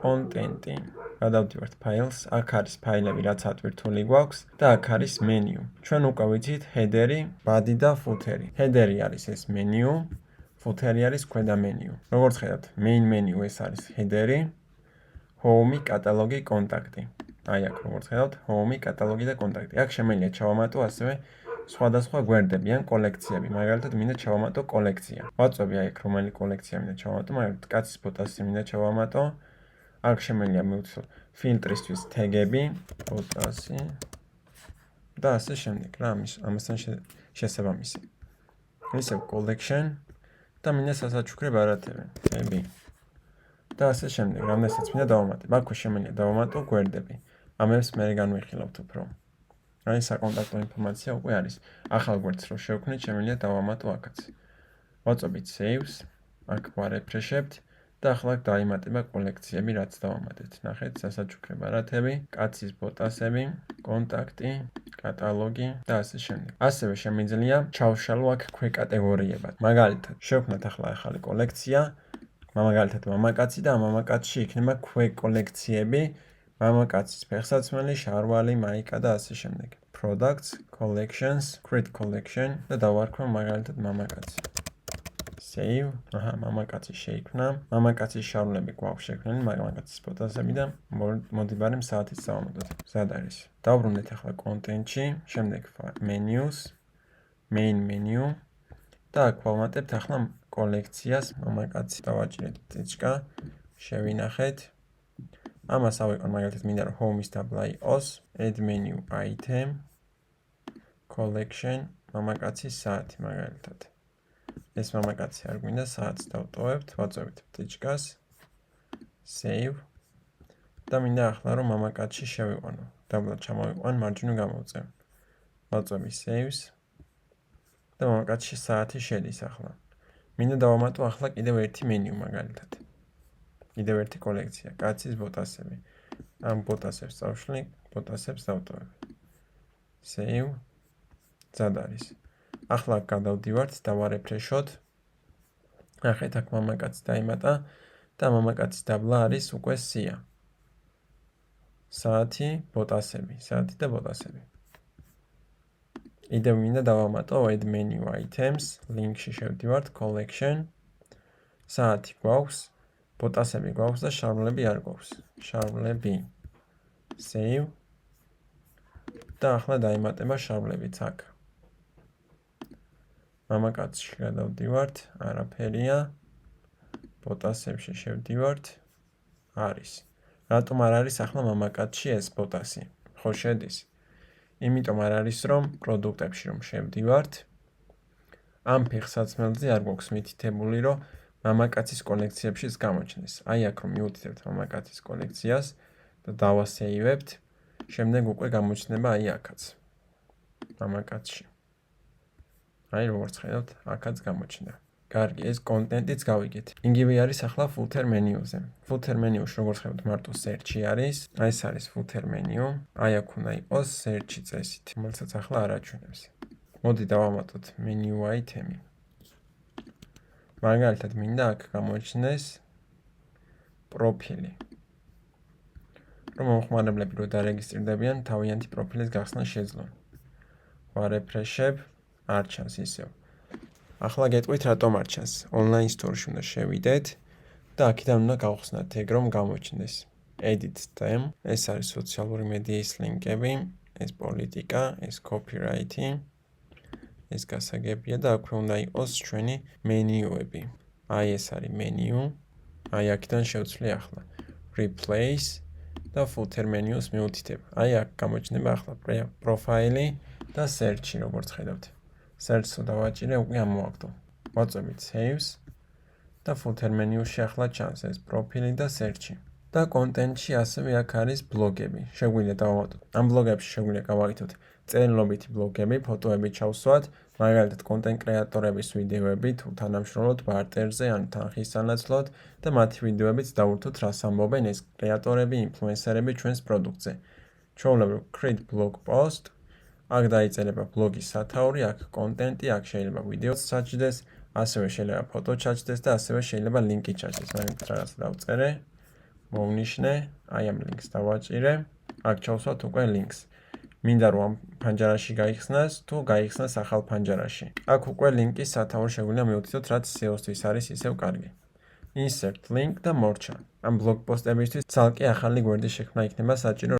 კონტენტი. გადავდივართ ფაილს, აქ არის ფაილები, რაც ატვირთული გვაქვს და აქ არის მენიუ. ჩვენ უკვე ვიცით ჰედერი, ბადი და ფუთერი. ჰედერი არის ეს მენიუ, ფუთერი არის ქვედა მენიუ. როგორც ხედავთ, main menu ეს არის ჰედერი, home, კატალოგი, კონტაქტი. აი აქ როგორც ხედავთ, home, კატალოგი და კონტაქტი. აქ შემიძლია ჩავამატო ასევე სხვადასხვა გვერდები ან კოლექციები. მაგალითად, მინდა ჩავამატო კოლექცია. ვაწვევი აი აქ რომელი კოლექცია მინდა ჩავამატო, მაგალითად, კაცის ბოტასი მინდა ჩავამატო. აქ შემიძლია მივცილო ფილტრისთვის თეგები, ბოტასი და ასე შემდეგ. რა ამასთან შესაბამისი. ისევ collection და მინდა სასაჩუქრე ბარათები, თები. და ასე შემდეგ. რამდენსაც მინდა დავამატებ. აქვე შემიძლია დავამატო გვერდები. ამებს მე განვიხილავთ უფრო. აი საკონტაქტო ინფორმაცია უკვე არის. ახალ გვერდს რო შევქმნით, შემიძლია დავამატო აქაც. ვაწვევით saves, აქ ვარეფრეშებთ და ახლა დაიმატება კოლექციები, რაც დავამატეთ. ნახეთ, სასაჩუქრე ბარათები, კაცის ბოტასები, კონტაქტი, კატალოგი და ასე შემდეგ. ასევე შემიძლია ჩავშალო აქ ქვეკატეგორიებად. მაგალითად, შევქმნათ ახლა ახალი კოლექცია, მაგალითად მამაკაცი და მამაკაცში იქნება ქვეკოლექციები, მამაკაცის ფეხსაცმელი, შარვალი, მაიკა და ასე შემდეგ. Products, collections, create collection და დავარქვა მაგალითად მამაკაცი. Save, მამაკაცი შეიქმნა, მამაკაცის შარვლები გვაქვს შექმნილი, მამაკაცის ბოტასები და მოდი ბარემ საათის დავამატოთ. სად არის? დავბრუნდეთ ახლა კონტენტში, შემდეგ menus, main menu და აქ ვავმატებთ ახლა კოლექციას, მამაკაცი დავაჭირეთ ტიჩკა, შევინახეთ. ამას ავიყვან მაგალითად მინდა რომ home-ის დაბლა იყოს, add menu item, collection, მამაკაცის საათი მაგალითად. ეს მამაკაცი არ გვინდა, საათს დავტოვებთ, ვაწვევით ტიჩკას, save და მინდა ახლა რომ მამაკაცში შევიყვანო. დაბლა ჩამოვიყვან, მარჯვნივ გამოვწევ. ვაწვევი saves და მამაკაცში საათი შედის ახლა. მინდა დავამატო ახლა კიდევ ერთი მენიუ მაგალითად. კიდევ ერთი კოლექცია, კაცის ბოტასები. ამ ბოტასებს წავშლი, ბოტასებს დავტოვებ. Save. სად არის? ახლა გადავდივართ, დავარეფრეშოთ. ნახეთ, აქ მამაკაცი დაიმატა და მამაკაცის დაბლა არის უკვე სია. საათი, ბოტასები, საათი და ბოტასები. კიდევ მინდა დავამატო add menu items, link-ში შევდივართ, collection. საათი გვაქვს, ბოტასები გვაქვს და შარვლები არ გვაქვს. შარვლები. Save. და ახლა დაიმატება შარვლებიც აქ. მამაკაცში გადავდივართ, არაფერია. ბოტასებში შევდივართ, არის. რატომ არ არის ახლა მამაკაცში ეს ბოტასი? ხო შედის. იმიტომ არ არის რომ პროდუქტებში რომ შევდივართ, ამ ფეხსაცმელზე არ გვაქვს მითითებული რომ მამაკაცის კოლექციებშიც გამოჩნდეს. აი აქ რომ მივუთითებთ მამაკაცის კოლექციას და დავასეივებთ, შემდეგ უკვე გამოჩნდება აი აქაც. მამაკაცში. აი როგორც ხედავთ, აქაც გამოჩნდა. კარგი, ეს კონტენტიც გავიგეთ. იგივე არის ახლა footer menu-ზე. Footer menu-ში როგორც ხედავთ, მარტო search-ი არის. აი ეს არის footer menu. აი აქ უნდა იყოს search-ი წესით, რომელსაც ახლა არ აჩვენებს. მოდი დავამატოთ menu item-ი. მაგალითად, მინდა აქ გამოჩნდეს პროფილი. რომ მომხმარებლები რო დარეგისტრირდებიან, თავიანთი პროფილის გახსნა შეძლონ. ვარეფრეშებ, არ ჩანს ისევ. ახლა გეტყვით რატომ არ ჩანს. Online store-ში უნდა შევიდეთ და აქედან უნდა გავხსნათ ეგ რომ გამოჩნდეს. Edit them, ეს არის სოციალური მედიის ლინკები, ეს პოლიტიკა, ეს copyright-ი, ეს გასაგებია და აქვე უნდა იყოს ჩვენი მენიუები. აი ეს არის მენიუ. აი აქედან შევცვლი ახლა. Replace და footer menu-ს მივუთითებ. აი აქ გამოჩნდება ახლა პროფაილი და search-ი როგორც ხედავთ. Search-ს დავაჭირე, უკვე ამოვაგდო. ვაწვევით saves და footer menu-ში ახლა ჩანს ეს პროფილი და search-ი. და კონტენტში ასევე აქ არის ბლოგები. შეგვიძლია დავამატოთ. ამ ბლოგებში შეგვიძლია გავაკეთოთ წერილობითი ბლოგები, ფოტოები ჩავსვათ, მაგალითად კონტენტ კრეატორების ვიდეოები თუ თანამშრომლობთ ბარტერზე ან თანხის სანაცვლოდ და მათი ვიდეოებიც დავურთოთ რას ამბობენ ეს კრეატორები, ინფლუენსერები ჩვენს პროდუქტზე. ჩვეულებრივ create blog post, აქ დაიწერება ბლოგის სათაური, აქ კონტენტი, აქ შეიძლება ვიდეოც ჩაჭდეს, ასევე შეიძლება ფოტო ჩაჭდეს და ასევე შეიძლება ლინკი ჩაჭდეს. მე რაღაც დავწერე. მოვნიშნე, აი ამ ლინკს დავაჭირე, აქ ჩავსვათ უკვე ლინკს. მინდა რომ ამ პანჯარაში გაიხსნას, თუ გაიხსნას ახალ პანჯარაში. აქ უკვე ლინკის სათაური შეგვიძლია მივუთითოთ, რაც SEO-თვის არის ისევ კარგი. Insert link და მორჩა. ამ ბლოგ პოსტებისთვის ცალკე ახალი გვერდის შექმნა იქნება საჭირო.